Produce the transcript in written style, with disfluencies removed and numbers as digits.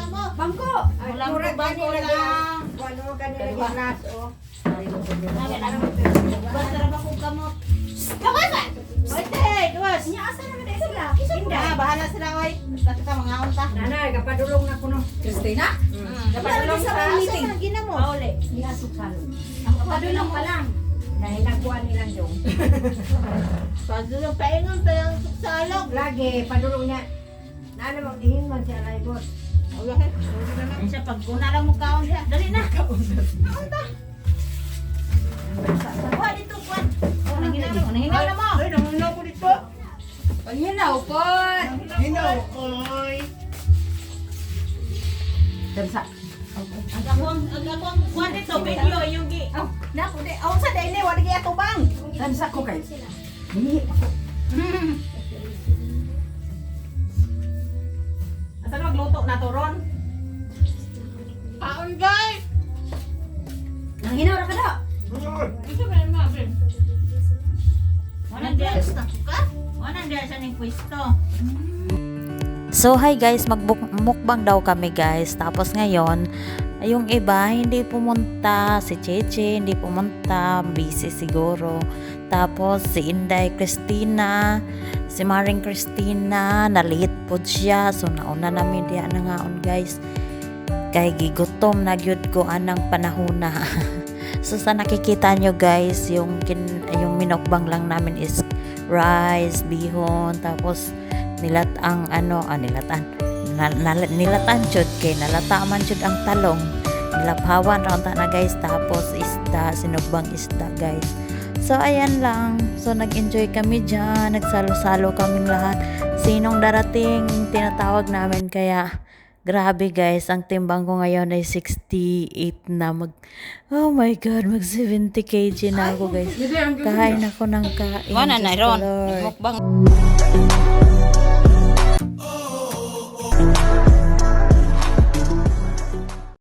Bangko. Walang Murag bangko kanila lang. Ano kanila yung glass, oh. Basta na ba kung kamot? Kawasan! Oy, duwas. Niya asa naman dahil sila. Hindi, bahala sila, oy. Basta ka mga unta. Nanay, kapadulong na ko no. Christina? Kapadulong sa meeting. Pauli. Niya sukalong. Ang kapadulong pa lang. Dahil nagkuhan nilang yung. Padulong paingon pa yung salog. Lagi, padulong niya. Nana magtingin man siya laibot. Okay. Siya pag kuna lang mo kaon siya. Dali na. Naunta. Kuha dito, kuha. Oh, nanginaw na mo. Ay, nanginaw ko dito. Panginaw po. Hinaw, oy. Damsa. Ang akong kuha dito, video yung gi. Oh, naku di. Oh, sa dahil ni, wala kaya tubang. Damsa ko kay. Hindi. Asan magluto na to, Ron? Paon, guys! Nanginaw na ka daw. Ito ba yung mabim? Wanang diyan sa ka? Wanang diyan sa ning pwesto. So hi guys, magmukbang daw kami guys. Tapos ngayon, yung iba hindi pumunta, si Cheche hindi pumunta, busy siguro. Tapos si Inday Christina, si Maring Christina, na-late po siya. So nauna namin diya na ngaon guys. Kay gigutom na gyud ko anang panahona. So sa nakikita nyo guys, yung minukbang lang namin is rice, bihon, tapos nilatan jud kay nalata man jud ang talong, nilaphawan ra unta na guys, tapos isda, sinugbang isda guys. So ayan lang, so nag-enjoy kami dyan, nagsalo-salo kaming lahat, sinong darating tinatawag namin, kaya grabe guys, ang timbang ko ngayon ay 68 na, oh my god, mag 70 kg na ako guys, kain ako ng kain. Wala na, Diyos ko, Ron. Lord. Mukbang.